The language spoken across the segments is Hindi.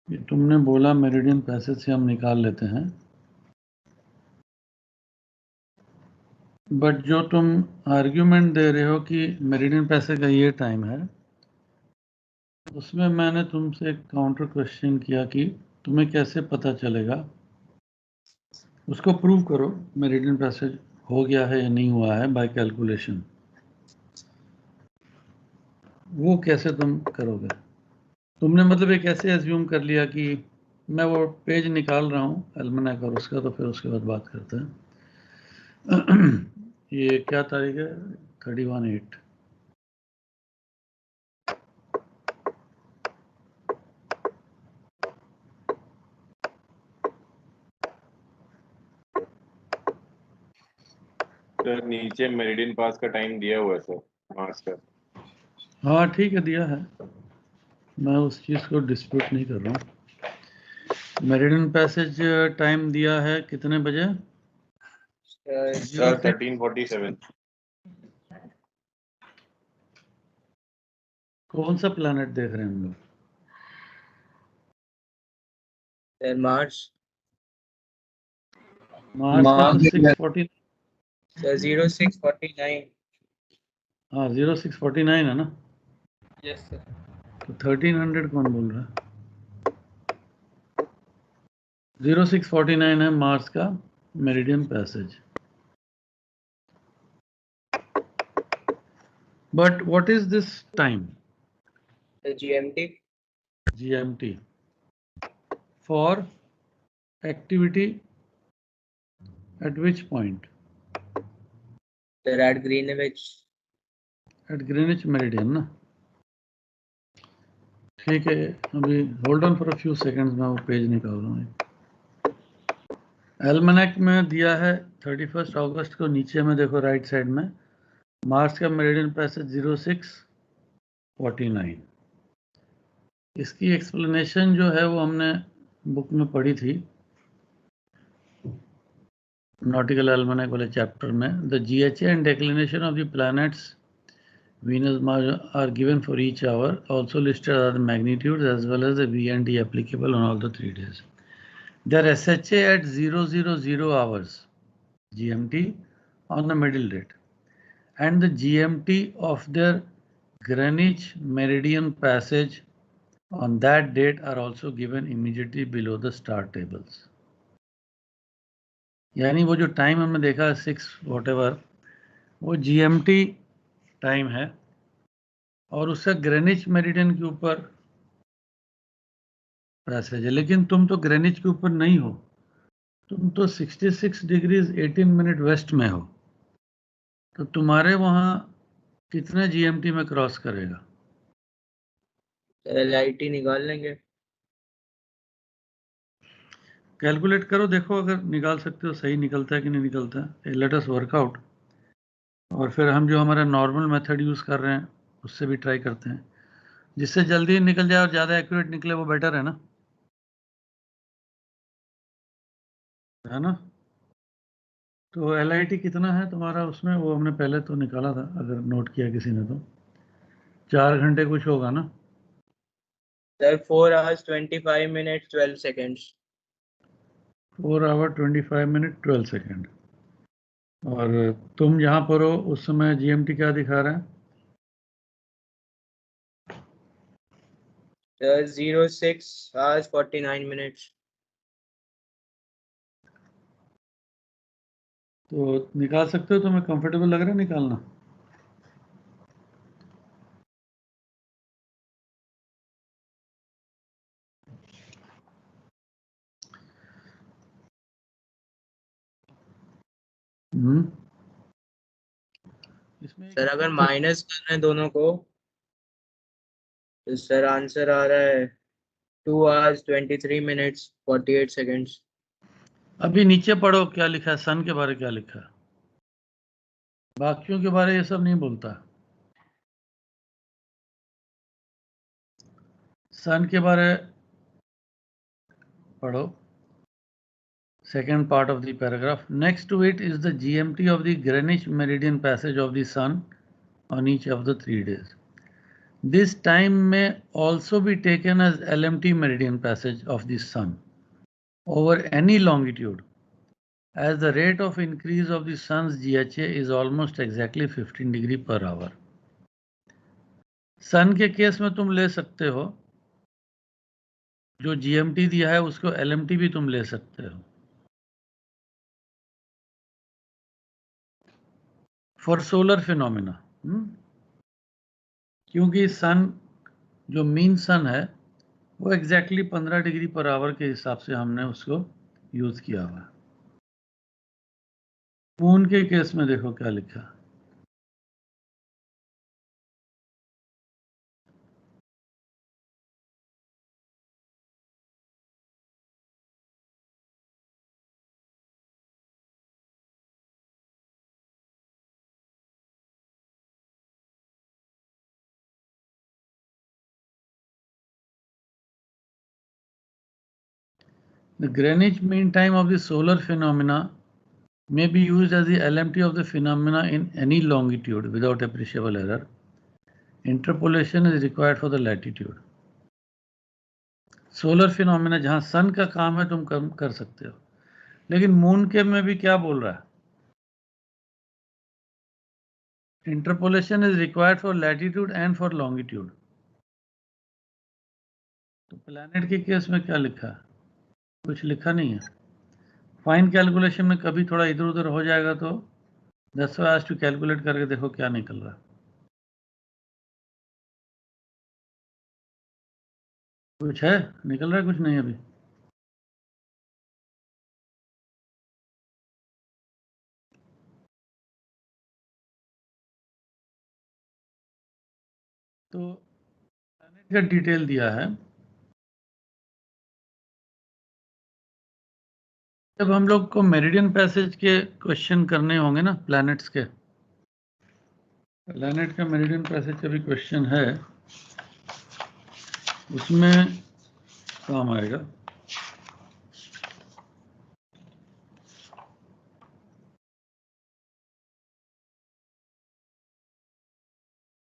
ये तुमने बोला मेरिडियन पैसेज से हम निकाल लेते हैं, बट जो तुम आर्ग्यूमेंट दे रहे हो कि मेरिडियन पैसेज का ये टाइम है, उसमें मैंने तुमसे एक काउंटर क्वेश्चन किया कि तुम्हें कैसे पता चलेगा, उसको प्रूव करो मेरिडियन पैसेज हो गया है या नहीं हुआ है बाय कैलकुलेशन। वो कैसे तुम करोगे? तुमने मतलब एक ऐसे एज्यूम कर लिया कि मैं वो पेज निकाल रहा हूँ एल्मनाक और उसका, तो फिर उसके बाद बात करते हैं। ये क्या तारीख है? 31/8। सर नीचे मेरिडियन पास का टाइम दिया हुआ है सर, मार्च का। हाँ ठीक है, दिया है, मैं उस चीज़ को डिस्प्यूट नहीं कर रहा हूँ। मेरिडियन पैसेज टाइम दिया है कितने बजे? सर 1347। कौन सा प्लैनेट देख रहे हैं हम लोग? सर मार्च का 640। सर 0649। हाँ 0649 है ना? Yes sir. तो 1300 कौन बोल रहा है? 0649 है मार्स का meridian passage. But what is this time? GMT। GMT for activity at which point? Sir at Greenwich. At Greenwich Meridian ना? ठीक है, अभी hold on for a few seconds, मैं वो पेज निकाल रहा हूँ। एल्मनैक में दिया है 31 अगस्त को, नीचे में देखो राइट साइड में मार्स का मेरिडियन पैसेज 0649। इसकी एक्सप्लेनेशन जो है वो हमने बुक में पढ़ी थी, नॉटिकल एल्मनैक वाले चैप्टर में। The GHA and declination of the planets Venus, Mars are given for each hour. Also listed are the magnitudes as well as the V and D applicable on all the 3 days. Their SHA at 000 hours GMT on the middle date, and the GMT of their Greenwich Meridian passage on that date are also given immediately below the star tables. यानी वो जो टाइम हमने देखा 6 whatever, वो GMT टाइम है और उसका ग्रेनिच मेरिडियन के ऊपर पैसेज है। लेकिन तुम तो ग्रेनिच के ऊपर नहीं हो, तुम तो 66 डिग्रीज 18 मिनट वेस्ट में हो, तो तुम्हारे वहां कितने GMT में क्रॉस करेगा? LIT निकाल लेंगे। कैलकुलेट करो, देखो अगर निकाल सकते हो, सही निकलता है कि नहीं निकलता है। लेट अस वर्कआउट, और फिर हम जो हमारा नॉर्मल मेथड यूज कर रहे हैं उससे भी ट्राई करते हैं, जिससे जल्दी निकल जाए और ज़्यादा एक्यूरेट निकले वो बेटर है ना, है ना? तो LIT कितना है तुम्हारा उसमें? वो हमने पहले तो निकाला था, अगर नोट किया किसी ने तो 4 घंटे कुछ होगा ना? Sir 4 hours 25 minutes 12 seconds। 4 hour 25 minute 12 second. और तुम जहाँ पर हो उस समय GMT क्या दिखा रहा है? Sir 06 hours 49 minutes। तो निकाल सकते हो? तुम्हें कंफर्टेबल लग रहा है निकालना? इसमें सर अगर माइनस करना है दोनों को तो सर आंसर आ रहा है 2 hours 23 minutes 48 seconds। अभी नीचे पढ़ो क्या लिखा है, सन के बारे क्या लिखा है, बाकियों के बारे ये सब नहीं बोलता। सन के बारे पढ़ो, second part of the paragraph. Next to it is the GMT of the Greenwich Meridian passage of the sun on each of the 3 days. This time may also be taken as LMT meridian passage of the sun over any longitude, as the rate of increase of the sun's GHA is almost exactly 15 degree per hour. सन के केस में तुम ले सकते हो, जो GMT दिया है उसको LMT भी तुम ले सकते हो. For solar phenomena, क्योंकि सन जो मीन सन है वो एग्जैक्टली 15 डिग्री पर आवर के हिसाब से हमने उसको यूज किया हुआ है. मून के केस में देखो क्या लिखा. The Greenwich Mean Time of the solar phenomena may be used as the LMT of the phenomena in any longitude without appreciable error. Interpolation is required for the latitude. Solar phenomena जहां सन का काम है तुम कम कर सकते हो, लेकिन मून के में भी क्या बोल रहा है? Interpolation is required for latitude and for longitude. तो प्लैनेट के केस में क्या लिखा है? कुछ लिखा नहीं है. फाइन कैलकुलेशन में कभी थोड़ा इधर उधर हो जाएगा तो 10 आज टू कैलकुलेट करके देखो क्या निकल रहा है. कुछ है निकल रहा है, कुछ नहीं अभी. तो प्लैनेट का डिटेल दिया है. जब हम लोग को मेरिडियन पैसेज के क्वेश्चन करने होंगे ना प्लैनेट्स के, प्लैनेट का मेरिडियन पैसेज का भी क्वेश्चन है, उसमें काम आएगा.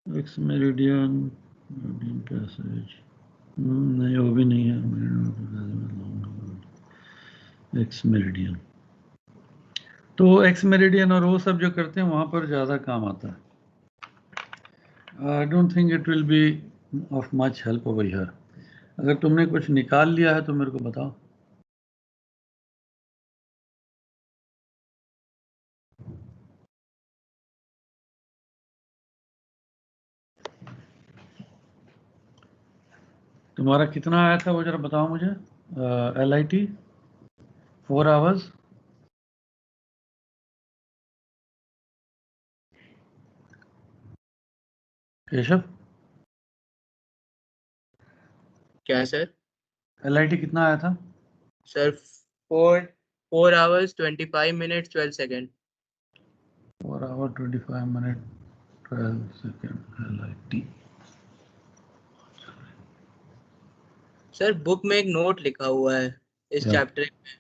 एक्स मेरिडियन पैसेज नहीं, वो भी नहीं है. एक्स मेरिडियन तो एक्स मेरिडियन और वो सब जो करते हैं वहां पर ज्यादा काम आता है. I don't think it will be of much help over here. अगर तुमने कुछ निकाल लिया है तो मेरे को बताओ. तुम्हारा कितना आया था वो जरा बताओ मुझे. LIT 4 hours. केशव क्या सर? LIT कितना आया था? Sir 4 hours 25 minutes 12 seconds. 4 hour 25 minute 12 second LIT. Sir book में एक नोट लिखा हुआ है इस Yeah. चैप्टर में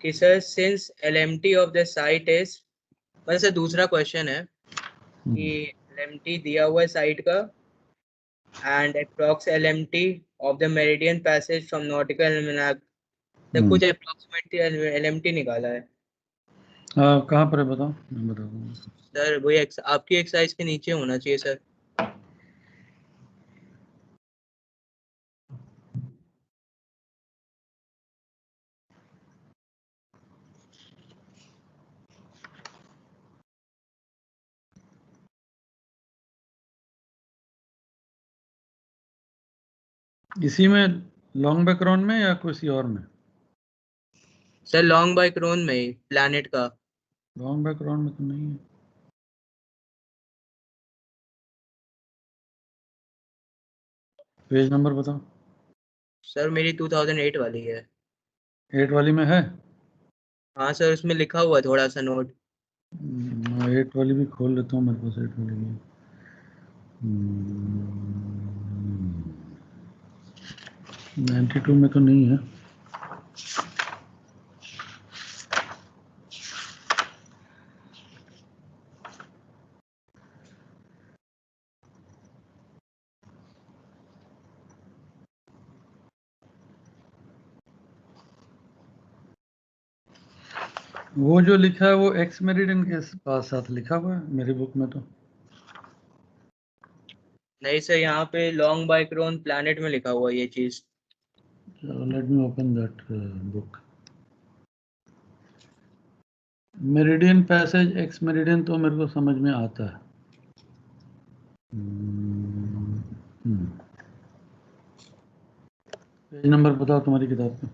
कि sir since LMT of the site is, मतलब सर दूसरा क्वेश्चन है कि LMT दिया हुआ है साइट का and approx LMT of the meridian passage from nautical almanac, तो कुछ अप्रॉक्सीमेट LMT निकाला है. कहाँ पर है बताओ, मैं बता दूंगा. सर वही आपकी एक्सरसाइज के नीचे होना चाहिए सर. इसी में लॉन्ग बैकग्राउंड में या किसी और में? सर लॉन्ग बाय क्रोन में ही प्लैनेट का. लॉन्ग बैकग्राउंड में तो नहीं है. पेज नंबर बताओ. सर मेरी 2008 वाली है. 8 वाली में है. हाँ सर उसमें लिखा हुआ है थोड़ा सा नोट. मैं 8 वाली भी खोल लेता हूँ, मेरे पास 8 वाली भी. 92 में तो नहीं है. वो जो लिखा है वो एक्स मेरिडियन के पास साथ लिखा हुआ है मेरी बुक में तो। नहीं सर, यहाँ पे लॉन्ग बाइक्रोन प्लैनेट में लिखा हुआ है ये चीज। Let me open that book. Meridian passage x meridian तो मेरे को समझ में आता है। पेज नंबर बताओ तुम्हारी किताब का।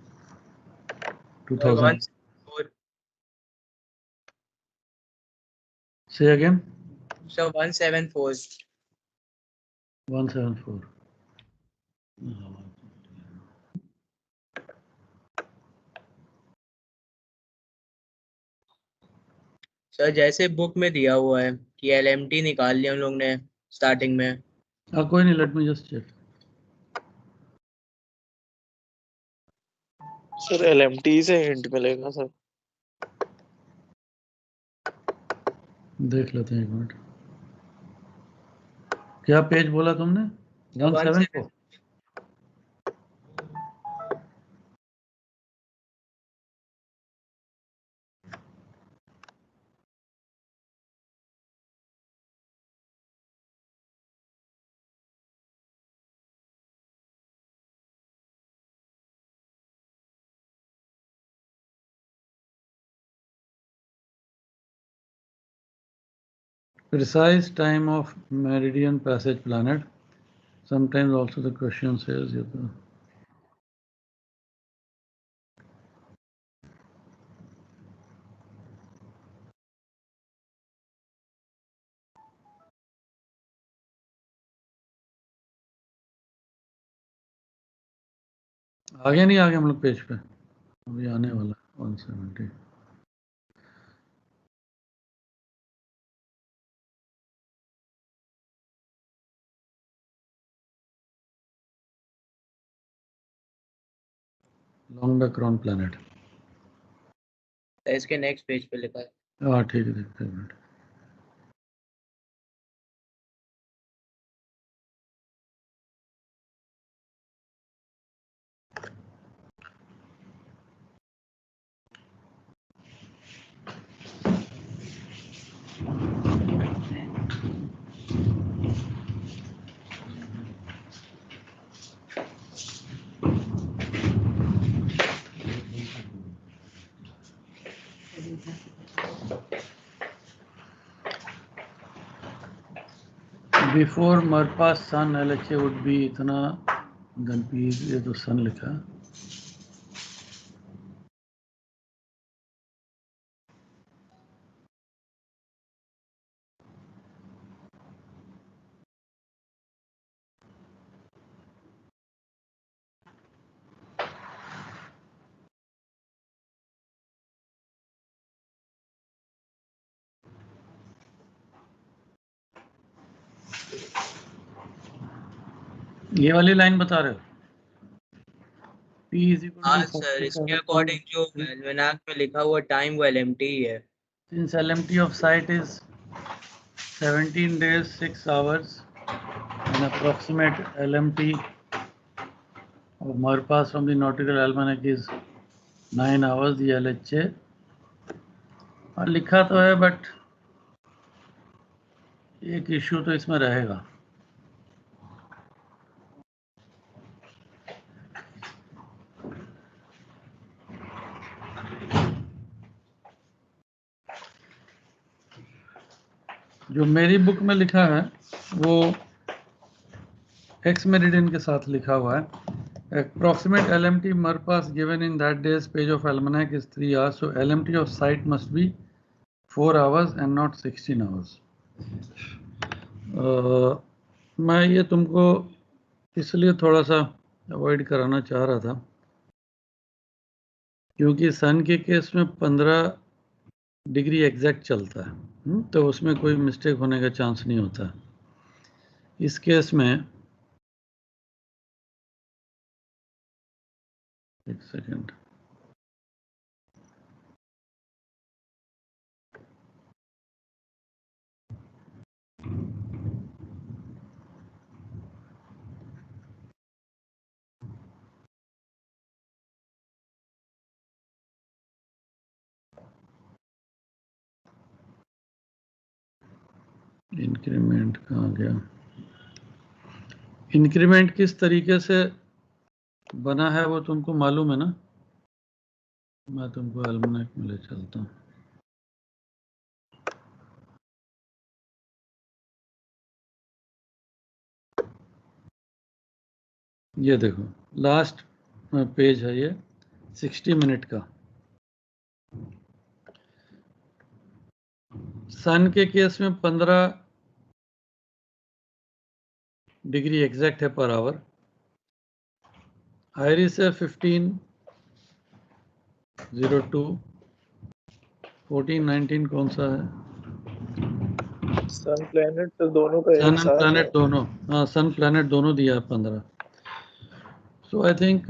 2000 174 से अगेन। सर 174। 174। सर जैसे बुक में दिया हुआ है कि LMT निकाल लिया हम लोग ने स्टार्टिंग में। कोई नहीं, let me just check. Sir LMT से हिंट मिलेगा सर। देख लेते हैं एक मिनट। क्या पेज बोला तुमने? 174। Precise time of meridian passage planet. Sometimes also the question says आगे नहीं आगे हम लोग पेज पे अभी आने वाला 170। Long background planet. इसके नेक्स्ट पेज पे लिखा है। हाँ ठीक है, देखते हैं एक minute. Before mer pass sun LHA would be इतना गणपीर, ये तो सन लिखा है। ये वाली लाइन बता रहे हो? P is equal हाँ to सर, इसके 47. अकॉर्डिंग जो एल्मेनाक में लिखा हुआ टाइम वो LMT ही है। Since LMT of site is 17 days 6 hours and approximate LMT of Marpas from the nautical almanac is 9 hours, the LHA और लिखा तो है, बट एक इश्यू तो इसमें रहेगा। जो मेरी बुक में लिखा है वो एक्स मेरिडियन के साथ लिखा हुआ है। Approximate LMT Marpas given in that day's page of almanac is 3 hours, so LMT of site must be 4 hours and not 16 hours. मैं ये तुमको इसलिए थोड़ा सा अवॉइड कराना चाह रहा था क्योंकि सन के केस में 15 डिग्री एग्जैक्ट चलता है, तो उसमें कोई मिस्टेक होने का चांस नहीं होता। इस केस में एक सेकेंड, इंक्रीमेंट कहाँ गया? इंक्रीमेंट किस तरीके से बना है वो तुमको मालूम है ना? मैं तुमको एल्मनाक में ले चलता हूँ। ये देखो लास्ट पेज है ये 60 मिनट का। सन के केस में 15 डिग्री एग्जैक्ट है पर आवर। आयरिस है 1502। 1419 कौन सा है? सन प्लेनेट तो दोनों का सन एक एंड साथ है। प्लैनेट दोनों, हाँ सन प्लैनेट दोनों दिया है 15। सो आई थिंक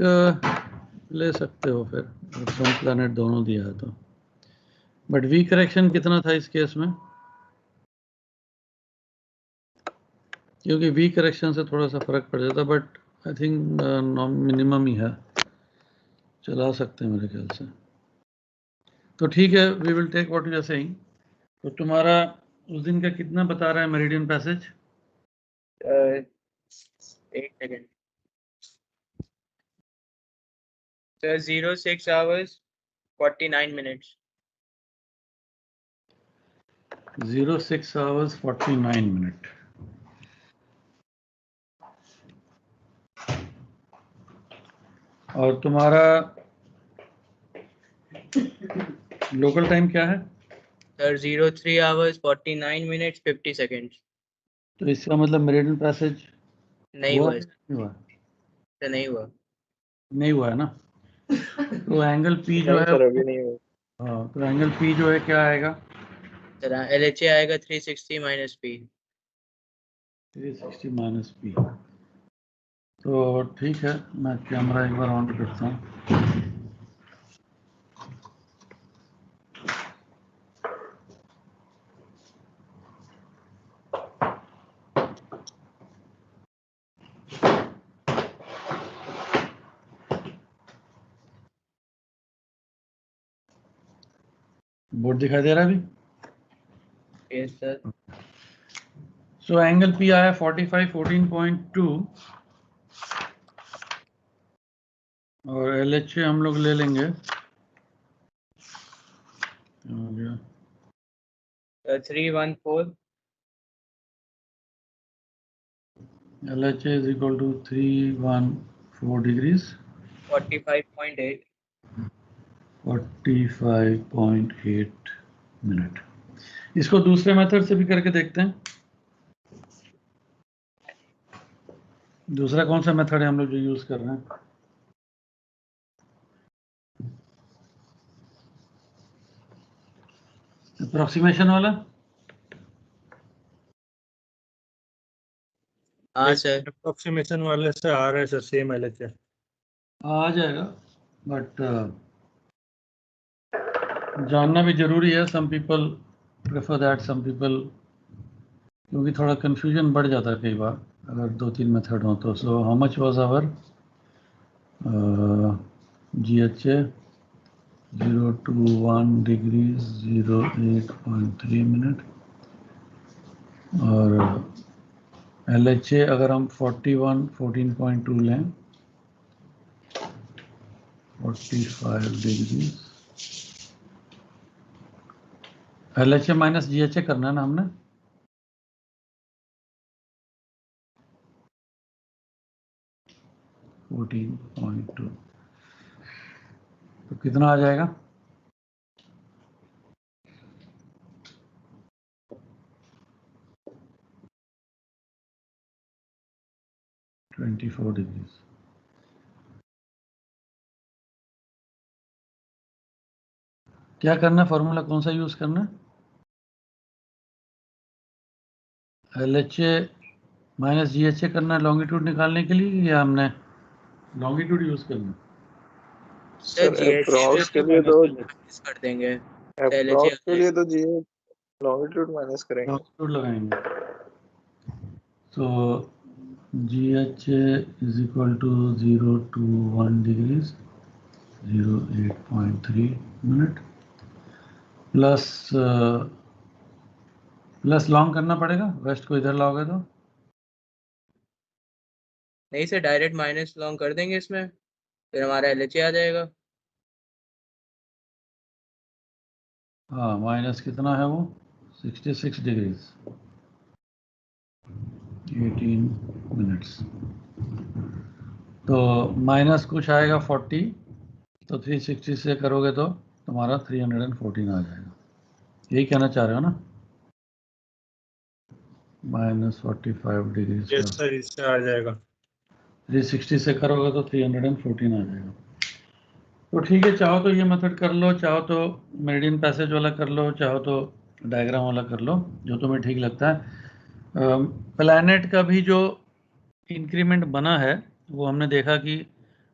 ले सकते हो फिर, सन प्लैनेट दोनों दिया है तो। बट वी करेक्शन कितना था इस केस में? क्योंकि वी करेक्शन से थोड़ा सा फर्क पड़ जाता, बट आई थिंक मिनिमम ही है, चला सकते हैं मेरे ख्याल से। तो ठीक है, we will take what you are saying. तो तुम्हारा उस दिन का कितना बता रहा है meridian passage? 8 second sir. 06 hours 49 minutes। 06 hours 49 minute. और तुम्हारा लोकल टाइम क्या है? Sir 03 hours 49 minutes 50 seconds। तो इसका मतलब मेरिडियन पैसेज नहीं हुआ है सर। नहीं हुआ? सर नहीं हुआ। नहीं हुआ है ना? तो एंगल पी जो नहीं है, सर अभी नहीं हुआ। हाँ तो एंगल पी जो है क्या आएगा? सर LHA आएगा 360 minus P। 360 minus P. तो ठीक है, मैं कैमरा एक बार ऑन करता हूँ। बोर्ड दिखाई दे रहा है अभी? Yes sir. So angle P आया 45 14.2 और LHA हम लोग ले लेंगे। हो गया 314। LHA is equal to 314 degrees 45.8। 45.8 minute. इसको दूसरे मेथड से भी करके देखते हैं। दूसरा कौन सा मेथड है हम लोग जो यूज कर रहे हैं? अप्रोक्सीमेशन वाला। हाँ सर। अप्रोक्सीमेशन वाले से आ रहा है सर, सेम LHA आ जाएगा, बट जानना भी जरूरी है। Some people prefer that, some people, क्योंकि थोड़ा कंफ्यूजन बढ़ जाता है कई बार अगर 2-3 मेथड हो तो। So how much was our GHA 021 degrees 08.3 minute और LHA अगर हम 14.2 लें 45 डिग्री। LHA माइनस GHA करना है ना हमने? (14.2) तो कितना आ जाएगा? (24 डिग्री). क्या करना है? फॉर्मूला कौन सा यूज करना है? LHA माइनस GHA करना है लॉन्गिट्यूड निकालने के लिए, या हमने लॉन्गिट्यूड यूज करना है? सर सर अप्रॉक्स के लिए तो माइनस कर देंगे। अप्रॉक्स के लिए तो जी लॉन्गिट्यूड माइनस करेंगे। लॉन्गिट्यूड लगाएंगे। तो GHA is equal to 021 degrees 08.3 minute plus plus long करना पड़ेगा, वेस्ट को इधर लाओगे तो नहीं सर, डायरेक्ट माइनस लॉन्ग कर देंगे इसमें, फिर हमारा LHA आ जाएगा। हाँ माइनस कितना है वो 66 डिग्रीज 18 मिनट्स, तो माइनस कुछ आएगा 40, तो 360 से करोगे तो तुम्हारा 314 आ जाएगा, यही कहना चाह रहे हो ना? -45 डिग्रीज यस का सर, इससे आ जाएगा। 360 से करोगे तो 314 आ जाएगा। तो ठीक है, चाहो तो ये मेथड कर लो, चाहो तो मेरिडियन पैसेज वाला कर लो, चाहो तो डायग्राम वाला कर लो, जो तुम्हें ठीक लगता है। प्लैनेट का भी जो इंक्रीमेंट बना है वो हमने देखा कि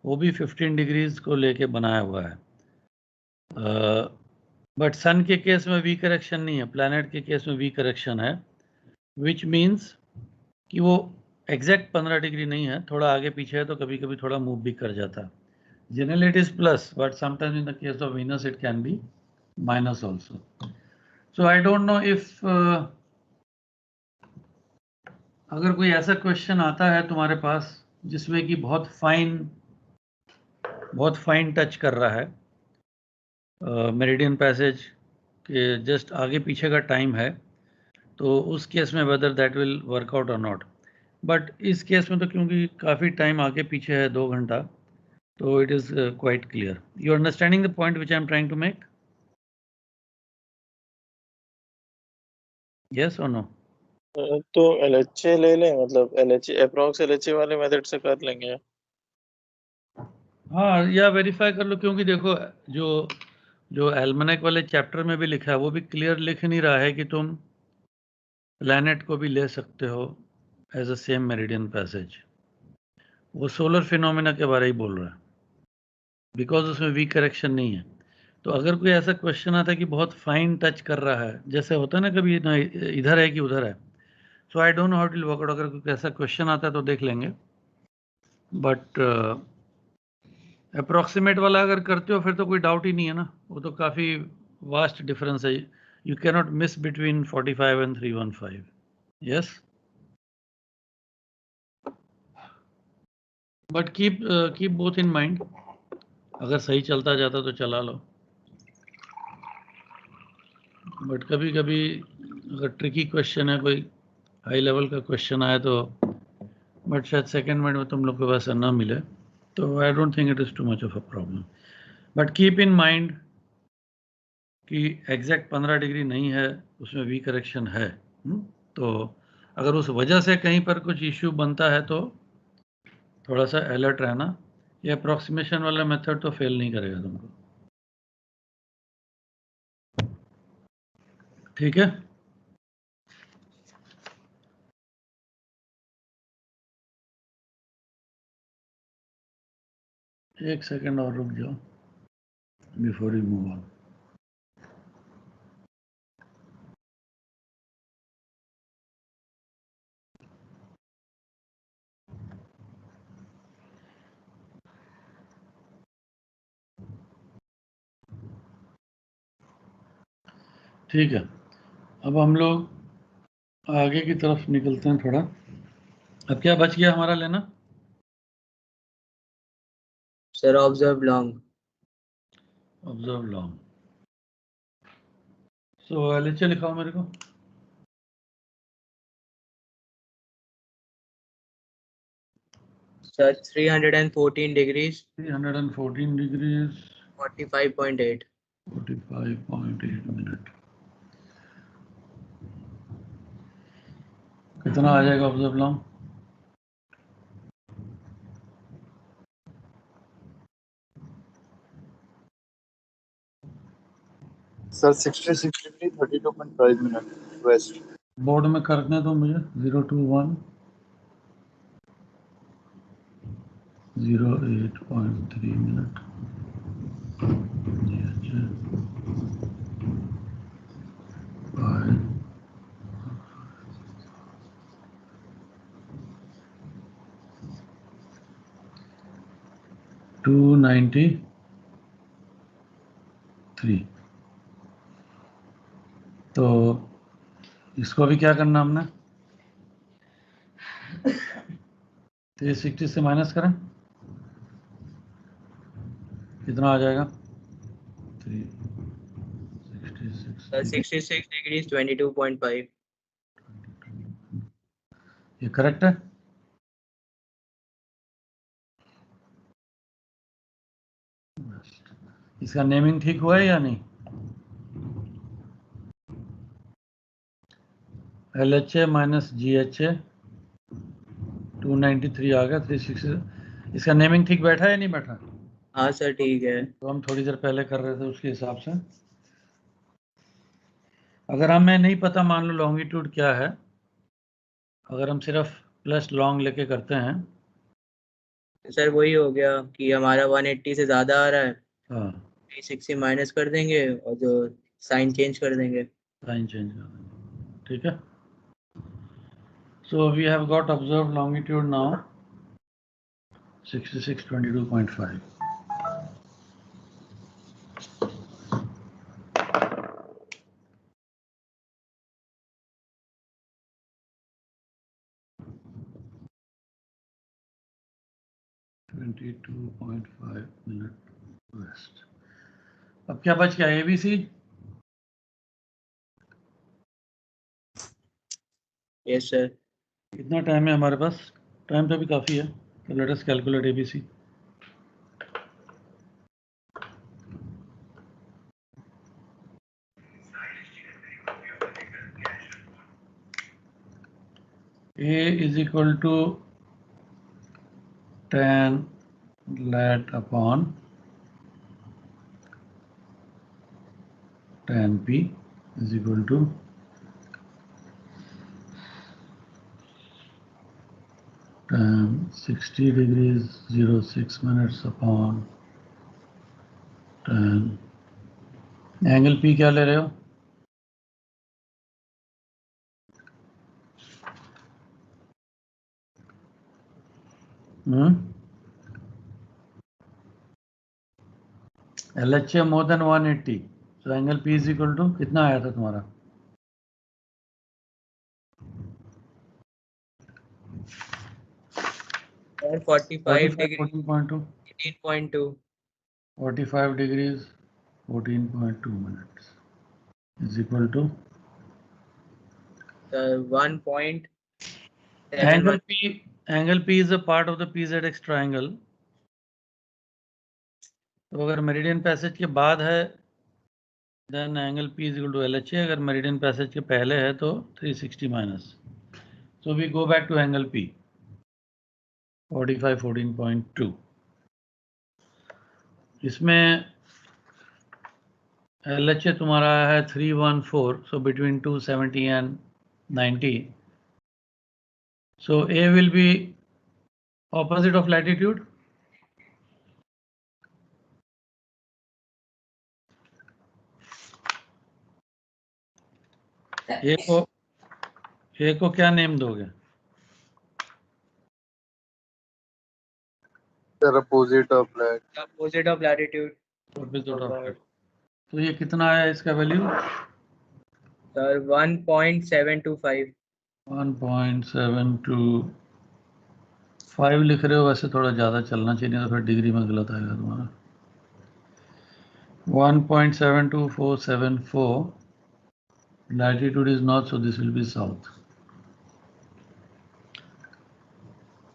वो भी 15 डिग्रीज को लेके बनाया हुआ है, बट सन के केस में वी करेक्शन नहीं है, प्लैनेट के केस में वी करेक्शन है, विच मीन्स कि वो एग्जैक्ट 15 डिग्री नहीं है, थोड़ा आगे पीछे है, तो कभी कभी थोड़ा मूव भी कर जाता है। Generally it is plus, but sometimes in the case of Venus it can be minus also. So I don't know if अगर कोई ऐसा क्वेश्चन आता है तुम्हारे पास जिसमें कि बहुत फाइन टच कर रहा है, मेरिडियन पैसेज के जस्ट आगे पीछे का टाइम है, तो उस केस में whether that will work out और नॉट। बट इस केस में तो क्योंकि काफ़ी टाइम आगे पीछे है, 2 घंटा, तो it is quite clear. You understanding the point which I am trying to make? Yes और नो? तो LHA ले लें, मतलब LHA अप्रॉक्स LHA वाले मेथड से कर लेंगे। हाँ, या वेरीफाई कर लो, क्योंकि देखो जो एल्मेनेक वाले चैप्टर में भी लिखा है वो भी क्लियर लिख नहीं रहा है कि तुम प्लैनेट को भी ले सकते हो as a same meridian passage, वो सोलर फिनोमेना के बारे ही बोल रहा है, बिकॉज उसमें वी करेक्शन नहीं है। तो अगर कोई ऐसा क्वेश्चन आता है कि बहुत फाइन टच कर रहा है, जैसे होता है ना कभी ना इधर है कि उधर है, so I don't know how to work out. अगर कोई ऐसा क्वेश्चन आता है तो देख लेंगे, बट अप्रोक्सीमेट वाला अगर करते हो फिर तो कोई डाउट ही नहीं है ना, वो तो काफ़ी वास्ट डिफरेंस है, you can not miss between 45 and 315। Yes, but keep both in mind, अगर सही चलता जाता तो चला लो, बट कभी कभी अगर ट्रिकी क्वेश्चन है, कोई हाई लेवल का क्वेश्चन आए तो, बट शायद सेकेंड मिनट में तुम लोग को वैसा ना मिले, तो I don't think it is too much of a problem. But keep in mind कि एग्जैक्ट 15 डिग्री नहीं है, उसमें वी करेक्शन है। तो अगर उस वजह से कहीं पर कुछ इश्यू बनता है तो थोड़ा सा अलर्ट रहना, ये अप्रॉक्सीमेशन वाला मेथड तो फेल नहीं करेगा तुमको, ठीक है? एक सेकंड और रुक जाओ बिफोर यू मूव ऑन। ठीक है, अब हम लोग आगे की तरफ निकलते हैं थोड़ा। अब क्या बच गया हमारा लेना? Sir observe long. Observe long. So LHA लिखाओ मेरे को। Sir 314 degrees 314 degrees 45.8। 45.8 मिनट, कितना आ जाएगा observe long? Sir 66 degree 32.5 minute west. Board में करने दो मुझे। 021 08.3 मिनट, बाय 293। तो इसको भी क्या करना हमने 360 से माइनस करें, कितना आ जाएगा 366 66 degrees 22.5. ये करेक्ट है। इसका नेमिंग ठीक हुआ है या नहीं? LHA माइनस GHA 293 आ गया 360। इसका नेमिंग ठीक बैठा है या नहीं बैठा? हाँ सर ठीक है। तो हम थोड़ी देर पहले कर रहे थे उसके हिसाब से। अगर हमें नहीं पता मान लो लॉन्गिट्यूड क्या है, अगर हम सिर्फ प्लस लॉन्ग लेके करते हैं, सर वही हो गया कि हमारा 180 से ज़्यादा आ रहा है, हाँ 360 माइनस कर देंगे और जो साइन चेंज कर देंगे। साइन चेंज कर देंगे, ठीक है। So we have got observe longitude now 6622.5। Minute west. अब क्या बच गया ABC? Yes sir. कितना टाइम है हमारे पास? टाइम तो भी काफ़ी है, तो let us calculate ABC। A is equal to tan lat upon tan P is equal to tan 60 degrees 06 minutes upon tan angle P क्या ले रहे हो? LHA more than 180, so angle P is equal to कितना आया था तुम्हारा? और 45 degree 14.2 18.2 45 degrees 14.2 minutes is equal to sir 1.71 angle P is a part of the PZX triangle। तो अगर मेरिडियन पैसेज के बाद है then angle P is equal to LHA, अगर मेरिडियन पैसेज के पहले है तो 360 minus. So we go back to angle P 45 14.2। इसमें LHA तुम्हारा है 314, so between 270 and 90, so A will be opposite of latitude। A को क्या नेम दोगे? Sir opposite of latitude। Opposite of latitude। तो ये कितना आया इसका वैल्यू? सर 1.725 1.725 लिख रहे हो, वैसे थोड़ा ज़्यादा चलना चाहिए, तो फिर डिग्री में गलत आएगा तुम्हारा। 1.72474 latitude is north, so this will be south।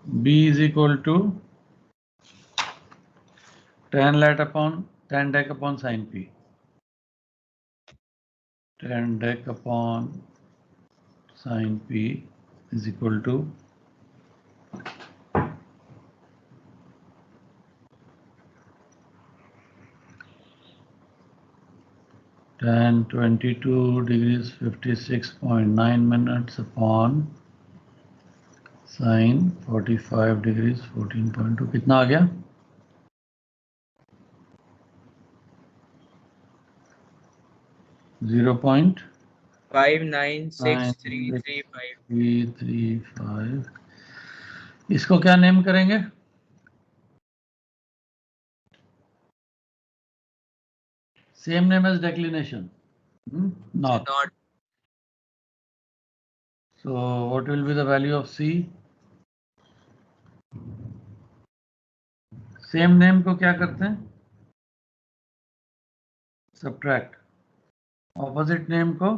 B is equal to tan lat upon tan dec upon sin P। tan dec upon sin P is equal to tan 22 degrees 56.9 minutes upon sin 45 degrees 14.2। कितना आ गया? 596,335। इसको क्या नेम करेंगे? Same name as declination, north. So what will be the value of C? Same name को क्या करते हैं? सब्ट्रैक्ट. ऑपोजिट नेम को,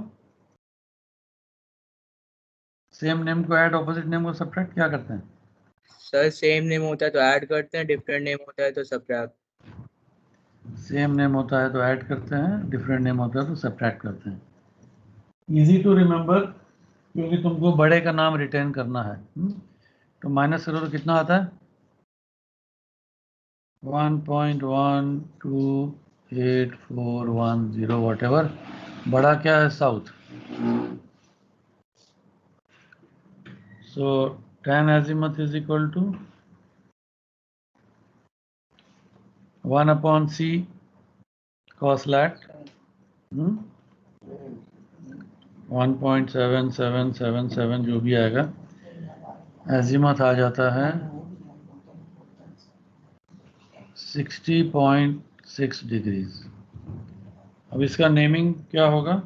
सेम नेम को ऐड, ऑपोजिट नेम को सब्ट्रैक्ट क्या करते हैं? सर सेम नेम होता है तो ऐड करते हैं, डिफरेंट नेम होता है तो सब्ट्रैक्ट. सेम नेम होता है तो ऐड करते हैं, डिफरेंट नेम होता है तो सब्ट्रैक्ट करते हैं. इजी टू रिमेंबर, क्योंकि तुमको बड़े का नाम रिटेन करना है. तो माइनस करो तो कितना आता है? 1.12841 वॉट एवर. बड़ा क्या है? South. So tan azimuth is equal to 1 upon C cos lat. 1.7777 जो भी आएगा. एजिमथ आ जाता है 60.6 डिग्रीज. अब इसका नेमिंग क्या होगा?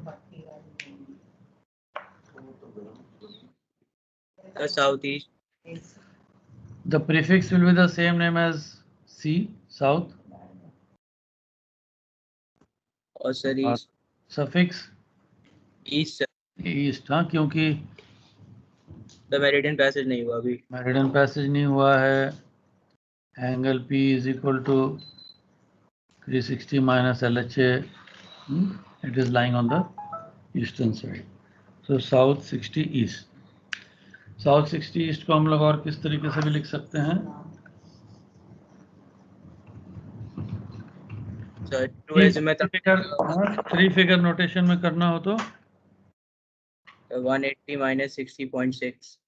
South east. The prefix will be the same name as C, south. और sir east. Suffix east sir. east. हाँ, क्योंकि द मेरिडियन पैसेज नहीं हुआ अभी. मेरिडियन पैसेज नहीं हुआ है. Angle P is equal to 360 minus LHA. It is lying on the eastern side. So south 60 east. South 60 east को हम लोग और किस तरीके से भी लिख सकते हैं? सर थ्री फिगर नोटेशन में करना हो तो 180 minus 60.6.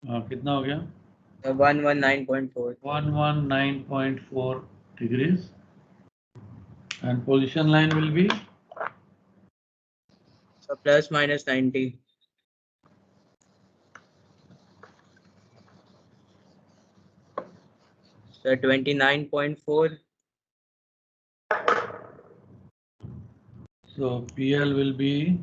हाँ, कितना हो गया? 119.4. 119.4 degrees. And position line will be So plus minus 90. So 29.4. so PL will be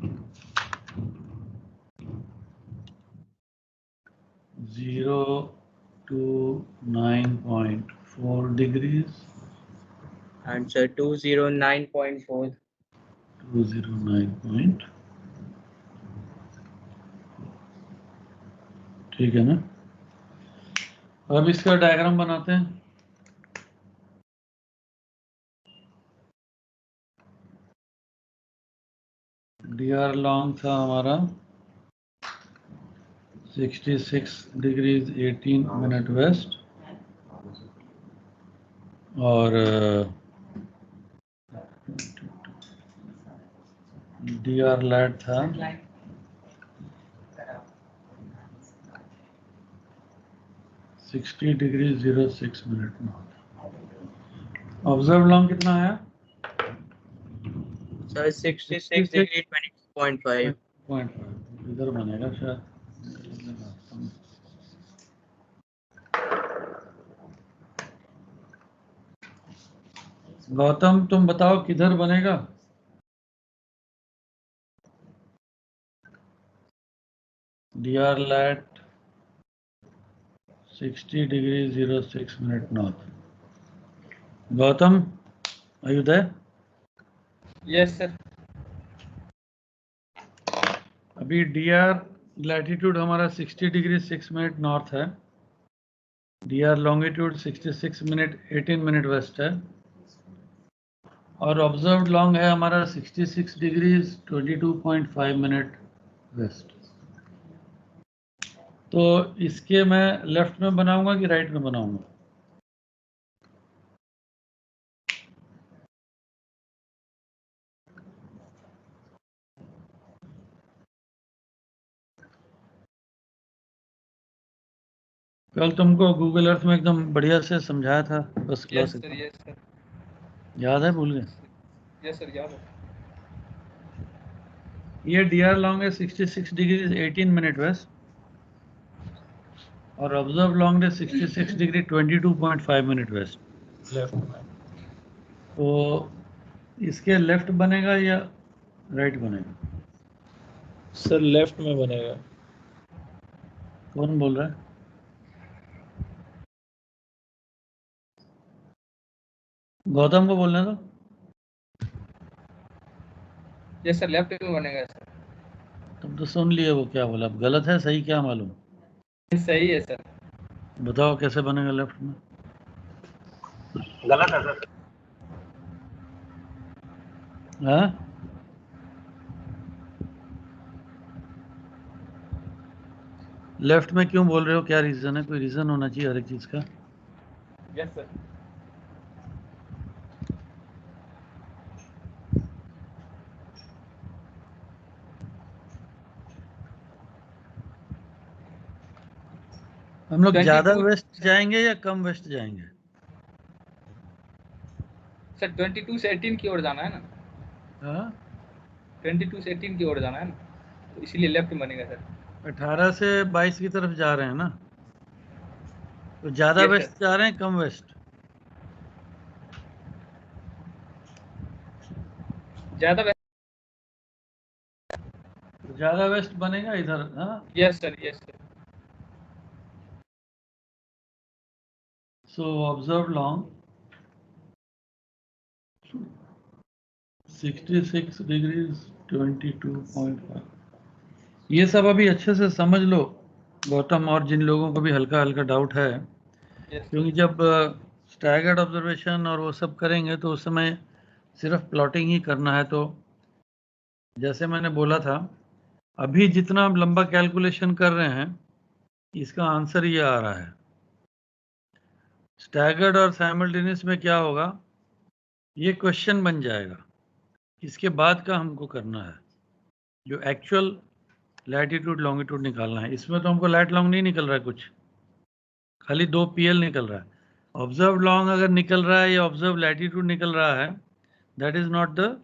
0 to 9.4 degrees. And so 209.4. 209. ठीक है ना? अब इसका डायग्राम बनाते हैं. DR लॉन्ग था हमारा 66 डिग्रीज 18 मिनट वेस्ट और DR लैट था 60 डिग्री 06 मिनट में. ऑब्जर्व लॉन्ग कितना आया? Sir 66 degree 20.5. इधर बनेगा शायद. गौतम तुम बताओ किधर बनेगा? DR lat 60 degree 06 minute north. Gautam, are you there? Yes sir. अभी DR लैटिट्यूड हमारा 60 डिग्री 6 मिनट नॉर्थ है. DR longitude 66 minute 18 minute west है और ऑब्जर्व्ड लॉन्ग है हमारा 66 डिग्रीज 22.5 मिनट वेस्ट. तो इसके मैं लेफ्ट में बनाऊंगा कि राइट में बनाऊंगा? कल तुमको गूगल अर्थ में एकदम बढ़िया से समझाया था बस क्लास. Yes sir. याद है? भूल गए? Yes sir, याद है. ये DR लॉन्ग है 66 डिग्री 18 मिनट वेस्ट और ऑब्जर्व लॉन्ग है 66 डिग्री 22.5 मिनट वेस्ट. लेफ्ट में. तो इसके लेफ्ट बनेगा या राइट बनेगा? सर लेफ्ट में बनेगा। कौन बोल रहा है? गौतम को बोलने दो। यस सर, लेफ्ट में बनेगा सर। तुम तो सुन लिए वो क्या बोला, अब गलत है सही क्या मालूम। सही है सर। बताओ कैसे बनेगा लेफ्ट में? गलत है सर। हाँ, लेफ्ट में क्यों बोल रहे हो? क्या रीजन है? कोई रीजन होना चाहिए हर एक चीज का। Yes sir. हम लोग ज्यादा 22 वेस्ट जाएंगे या कम वेस्ट जाएंगे? सर 22 से 18 की ओर जाना है ना। हाँ, 22 से 18 की ओर जाना है ना, तो इसीलिए लेफ्ट में बनेगा सर। 18 से 22 की तरफ जा रहे हैं ना, तो ज्यादा Yes, वेस्ट sir. जा रहे हैं कम वेस्ट? ज्यादा ज्यादा वेस्ट बनेगा इधर। हाँ, yes sir, yes sir. So observe long 66 degrees 22.5। ये सब अभी अच्छे से समझ लो गौतम, और जिन लोगों को भी हल्का हल्का डाउट है, यस क्योंकि जब स्टैगर्ड ऑब्जर्वेशन और वो सब करेंगे तो उस समय सिर्फ प्लॉटिंग ही करना है। तो जैसे मैंने बोला था, अभी जितना हम लंबा कैलकुलेशन कर रहे हैं इसका आंसर ये आ रहा है। स्टैगर्ड और साइमल्टेनियस में क्या होगा, ये क्वेश्चन बन जाएगा। इसके बाद का हमको करना है जो एक्चुअल लैटिट्यूड लॉन्गिट्यूड निकालना है। इसमें तो हमको लैट लॉन्ग नहीं निकल रहा है कुछ, खाली 2 PL निकल रहा है। ऑब्जर्व लॉन्ग अगर निकल रहा है या ऑब्जर्व लैटिट्यूड निकल रहा है, that is not the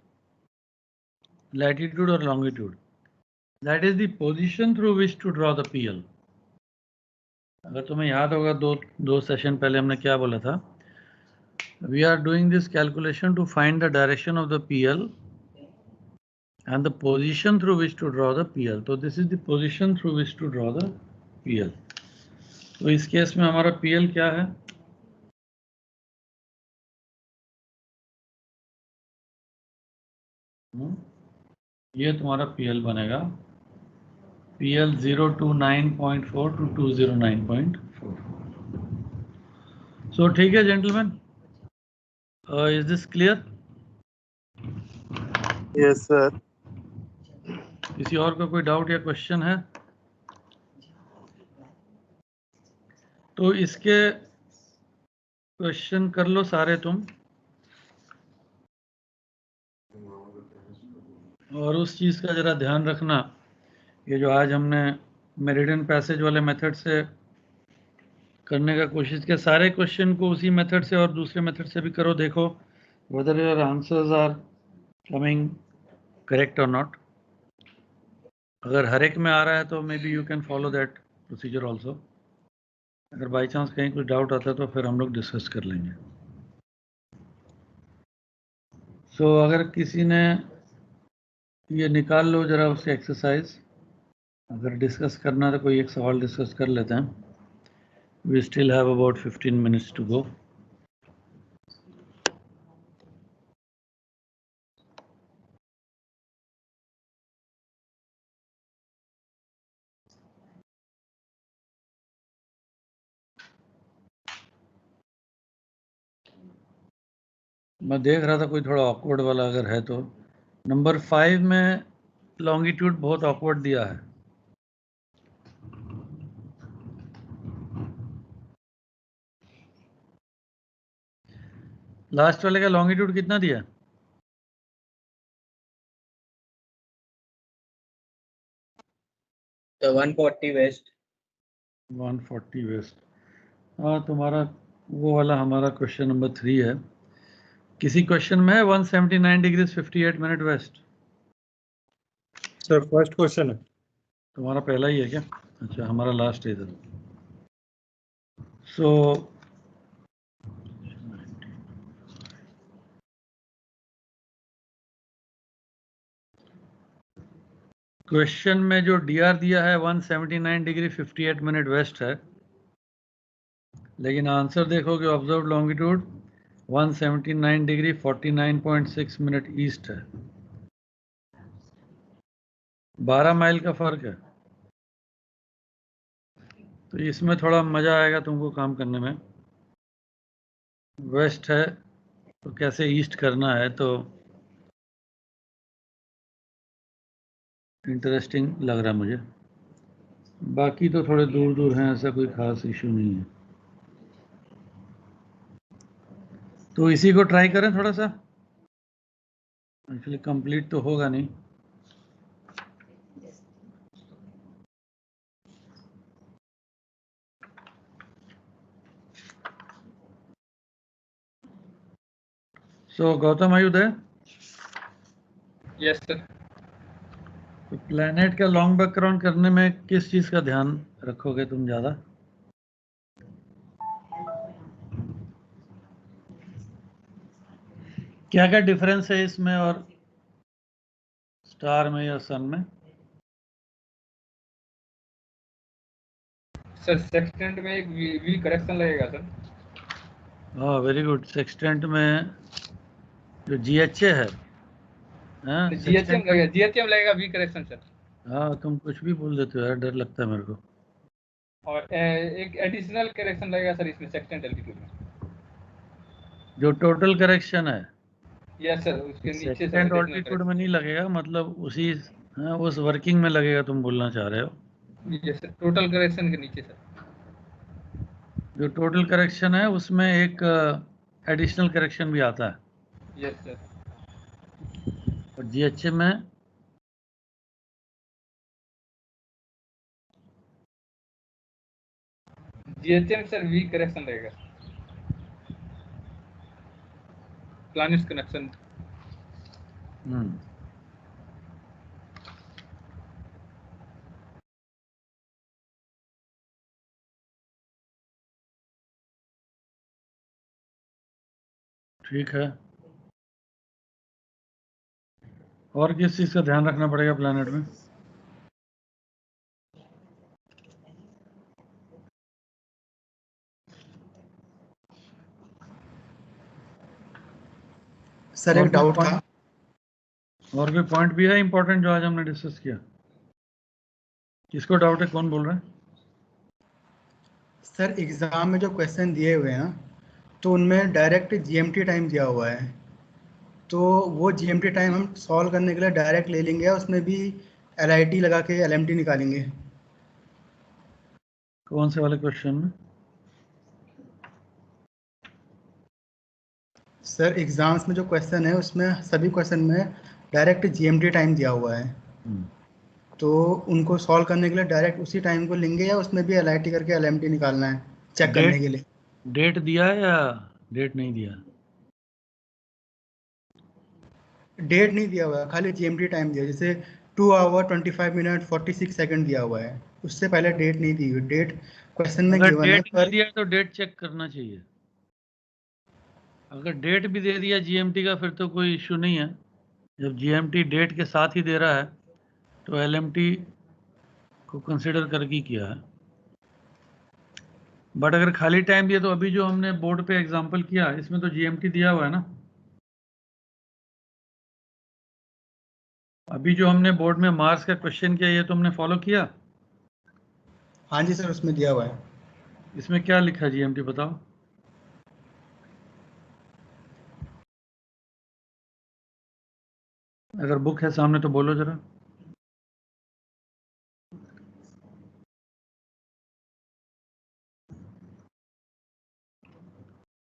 latitude और longitude, that is the position through which to draw the PL। अगर तुम्हें याद होगा दो सेशन पहले हमने क्या बोला था, we are doing this calculation to find the direction of the PL and the position through which to draw the PL. तो this is the position through which to draw the PL. तो इस केस में हमारा PL क्या है? ये तुम्हारा PL बनेगा PL 029.4 to 209.4. So ठीक है gentleman, is this clear? Yes sir. किसी और का कोई डाउट या क्वेश्चन है? तो इसके क्वेश्चन कर लो सारे तुम, और उस चीज का जरा ध्यान रखना, ये जो आज हमने मेरिडियन पैसेज वाले मेथड से करने का कोशिश किया, सारे क्वेश्चन को उसी मेथड से और दूसरे मेथड से भी करो, देखो whether your answers are coming correct or not. अगर हर एक में आ रहा है तो may be you can follow that procedure also. अगर बाई चांस कहीं कुछ डाउट आता है तो फिर हम लोग डिस्कस कर लेंगे। सो अगर किसी ने ये निकाल लो जरा उससे एक्सरसाइज, अगर डिस्कस करना है तो कोई एक सवाल डिस्कस कर लेते हैं। We still have about 15 minutes to go. मैं देख रहा था कोई थोड़ा ऑकवर्ड वाला अगर है तो। नंबर 5 में लॉन्गिट्यूड बहुत ऑकवर्ड दिया है। लास्ट वाले का लॉन्गिट्यूड कितना दिया? तो 140 वेस्ट। 140 वेस्ट। हाँ, तुम्हारा वो वाला हमारा क्वेश्चन नंबर 3 है। किसी क्वेश्चन में है 179 degrees 58 minute west? Sir first question है। तुम्हारा पहला ही है क्या? अच्छा, हमारा लास्ट है इधर। सो क्वेश्चन में जो डीआर दिया है 179 डिग्री 58 मिनट वेस्ट है, लेकिन आंसर देखोगे observe longitude 179 degree 49.6 minute east है। 12 माइल का फर्क है। तो इसमें थोड़ा मजा आएगा तुमको काम करने में। वेस्ट है तो कैसे ईस्ट करना है, तो इंटरेस्टिंग लग रहा है मुझे। बाकी तो थोड़े दूर दूर हैं, ऐसा कोई खास इशू नहीं है। तो इसी को ट्राई करें थोड़ा सा। एक्चुअली कंप्लीट तो होगा नहीं। सो गौतम, आयु देयर? Yes sir. तो प्लैनेट का लॉन्ग बैकग्राउंड करने में किस चीज का ध्यान रखोगे तुम ज्यादा? क्या क्या डिफरेंस है इसमें और स्टार में या सन में? सर सेक्सटेंट में एक वी करेक्शन लगेगा सर। हाँ, वेरी गुड। सेक्सटेंट में जो GHA है, हाँ, जीएचएम लगेगा, जीएचएम लगेगा वी करेक्शन सर। हाँ, तुम कुछ भी बोल देते हो यार, डर लगता है मेरे को। और एक एडिशनल करेक्शन लगेगा सर इसमें सेक्सटेंट एल्टीट्यूड में। जो टोटल करेक्शन है यस सर, उसके नीचे सेक्सटेंट ऑल्टीट्यूड में नहीं लगेगा, मतलब उसी, हाँ, उस वर्किंग में लगेगा, तुम बोलना चाह रहे हो। यस सर, टोटल करेक्शन के नीचे सर। जो टोटल करेक्शन है उसमें एक एडिशनल करेक्शन भी आता है। Yes sir. और GHA में जीएचएम सर वी करेक्शन लगेगा, प्लैनेट्स कनेक्शन। ठीक है। और किस चीज का ध्यान रखना पड़ेगा प्लैनेट में? सर एक डाउट था। और भी पॉइंट भी है इंपॉर्टेंट जो आज हमने डिस्कस किया? किसको डाउट है, कौन बोल रहा है? सर एग्जाम में जो क्वेश्चन दिए हुए हैं तो उनमें डायरेक्ट GMT टाइम दिया हुआ है, तो वो GMT टाइम हम सॉल्व करने के लिए डायरेक्ट ले लेंगे या उसमें भी LIT लगा के LMT निकालेंगे? कौन से वाले क्वेश्चन में? सर एग्जाम्स में जो क्वेश्चन है उसमें सभी क्वेश्चन में डायरेक्ट GMT टाइम दिया हुआ है, तो उनको सॉल्व करने के लिए डायरेक्ट उसी टाइम को लेंगे या उसमें भी LIT करके LMT निकालना है चेक करने के लिए? डेट दिया है या डेट नहीं दिया? डेट नहीं दिया हुआ है, खाली GMT टाइम दिया, जैसे 2 आवर 25 मिनट 46 सेकंड दिया हुआ है, उससे पहले डेट नहीं दी हुई। डेट क्वेश्चन में अगर गिवन है डेट नहीं दिया तो डेट चेक करना चाहिए। अगर डेट भी दे दिया GMT का फिर तो कोई इश्यू नहीं है। जब GMT डेट के साथ ही दे रहा है तो LMT को कंसिडर करके किया है। बट अगर खाली टाइम दिया तो अभी जो हमने बोर्ड पे एग्जांपल किया इसमें तो GMT दिया हुआ है ना। अभी जो हमने बोर्ड में मार्क्स का क्वेश्चन किया ये तो हमने फॉलो किया। हाँ जी सर, उसमें दिया हुआ है। इसमें क्या लिखा GMT बताओ? अगर बुक है सामने तो बोलो जरा।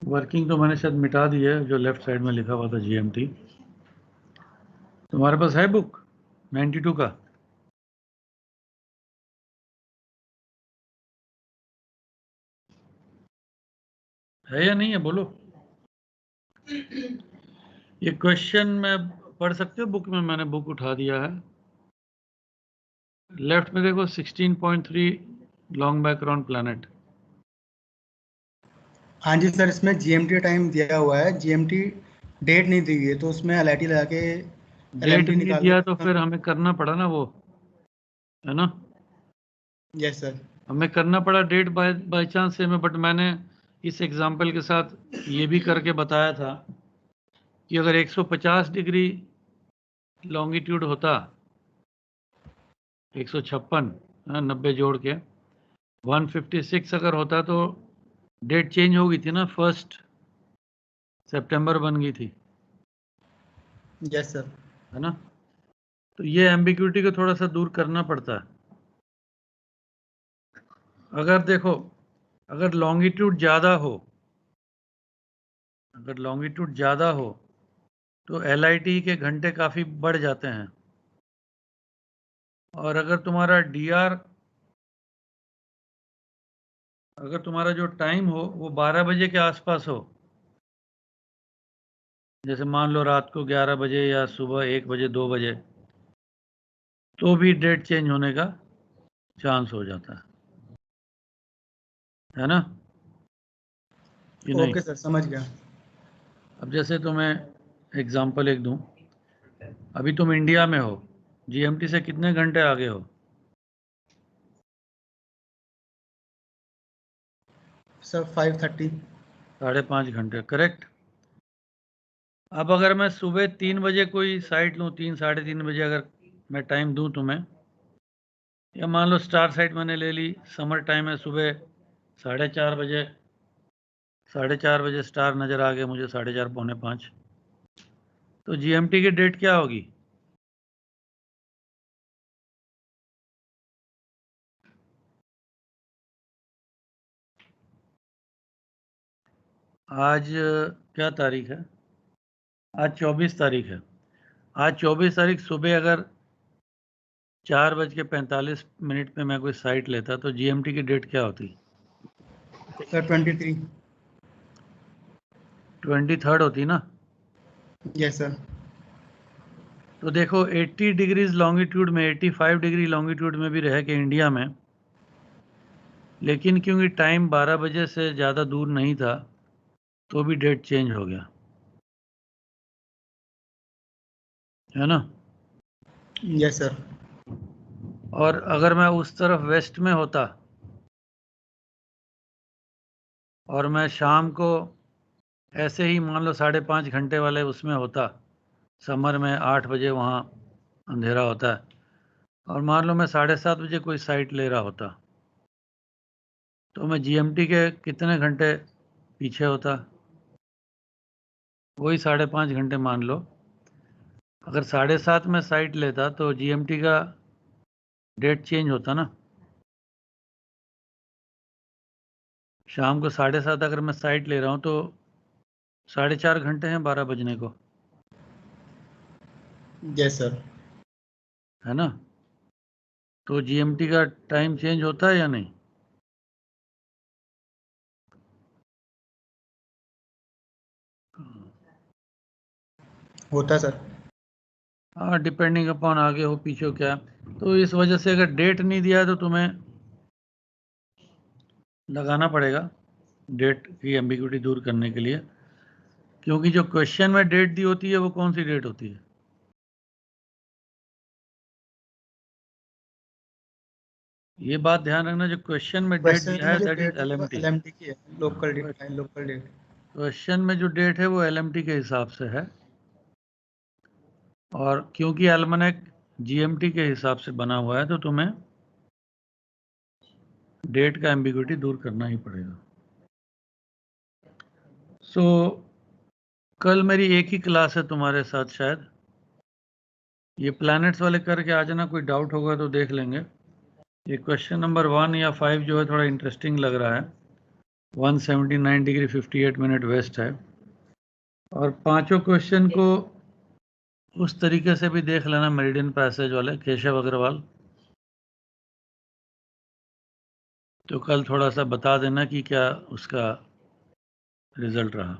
वर्किंग तो मैंने शायद मिटा दी है, जो लेफ्ट साइड में लिखा हुआ था GMT। तुम्हारे पास है बुक 92 का? है या नहीं है, बोलो। ये क्वेश्चन में पढ़ सकते हो बुक में, मैंने बुक उठा दिया है। लेफ्ट में देखो 16.3 लॉन्ग बैकग्राउंड प्लैनेट। हाँ जी सर, इसमें GMT टाइम दिया हुआ है, GMT डेट नहीं दी हुई है, तो उसमें LIT लगा के डेट LMT नहीं निकाल दिया तो फिर हमें करना पड़ा ना वो है ना। Yes sir. हमें करना पड़ा डेट बाय चांस से में, बट मैंने इस एग्जाम्पल के साथ ये भी करके बताया था कि अगर 150 डिग्री लॉन्गिट्यूड होता, 156 90 जोड़ के 156 अगर होता तो डेट चेंज हो गई थी ना, 1 सितंबर बन गई थी, यस सर। है ना। तो ये एम्बिग्यूटी को थोड़ा सा दूर करना पड़ता है। अगर देखो, अगर लॉन्गिट्यूड ज़्यादा हो, अगर लॉन्गिट्यूड ज़्यादा हो तो LIT के घंटे काफ़ी बढ़ जाते हैं, और अगर तुम्हारा DR, अगर तुम्हारा जो टाइम हो वो 12 बजे के आसपास हो, जैसे मान लो रात को 11 बजे या सुबह 1 बजे 2 बजे, तो भी डेट चेंज होने का चांस हो जाता है ना, कि नहीं। ओके सर, समझ गया। अब जैसे तुम्हें एग्जांपल एक दूं, अभी तुम इंडिया में हो, GMT से कितने घंटे आगे हो? सर 5:30। 5.5 घंटे, करेक्ट। अब अगर मैं सुबह 3 बजे कोई साइट लूँ, 3 साढ़े 3 बजे अगर मैं टाइम दूं तुम्हें, या मान लो स्टार साइट मैंने ले ली, समर टाइम है, सुबह 4:30 बजे, 4:30 बजे स्टार नज़र आ गया मुझे, 4:30 पौने 5, तो GMT की डेट क्या होगी? आज क्या तारीख है? आज 24 तारीख है। आज 24 तारीख सुबह अगर 4:45 पे मैं कोई साइट लेता तो GMT की डेट क्या होती? सर 23। 23 होती ना। Yes sir. तो देखो 80 डिग्रीज लॉन्गिट्यूड में, 85 डिग्री लॉन्गिट्यूड में भी रह के इंडिया में, लेकिन क्योंकि टाइम 12 बजे से ज़्यादा दूर नहीं था तो भी डेट चेंज हो गया, है ना। Yes sir. और अगर मैं उस तरफ वेस्ट में होता और मैं शाम को ऐसे ही मान लो 5.5 घंटे वाले उसमें होता, समर में 8 बजे वहाँ अंधेरा होता है, और मान लो मैं 7:30 बजे कोई साइट ले रहा होता, तो मैं GMT के कितने घंटे पीछे होता? वही 5.5 घंटे मान लो। अगर 7:30 में साइट लेता तो GMT का डेट चेंज होता ना। शाम को 7:30 अगर मैं साइट ले रहा हूँ तो 4.5 घंटे हैं 12 बजने को, यस सर। है ना। तो GMT का टाइम चेंज होता है या नहीं? होता सर। हाँ, डिपेंडिंग अपॉन आगे हो पीछे हो क्या। तो इस वजह से अगर डेट नहीं दिया तो तुम्हें लगाना पड़ेगा डेट की एम्बिग्यूटी दूर करने के लिए, क्योंकि जो क्वेश्चन में डेट दी होती है वो कौन सी डेट होती है? ये बात ध्यान रखना, जो क्वेश्चन में डेट क्वेश्चन दिया में है जो दैट इज डेट है वो LMT। LMT की है, local date, local date. Question में जो डेट है वो LMT के हिसाब से है, और क्योंकि एल्मनेक GMT के हिसाब से बना हुआ है तो तुम्हें डेट का एम्बिग्यूटी दूर करना ही पड़ेगा। सो कल मेरी एक ही क्लास है तुम्हारे साथ, शायद ये प्लैनेट्स वाले करके आ जाना, कोई डाउट होगा तो देख लेंगे। ये क्वेश्चन नंबर 1 या 5 जो है थोड़ा इंटरेस्टिंग लग रहा है, 179 डिग्री 58 मिनट वेस्ट है, और पांचों क्वेश्चन को उस तरीके से भी देख लेना, मेरिडियन पैसेज वाले केशव अग्रवाल। तो कल थोड़ा सा बता देना कि क्या उसका रिजल्ट रहा।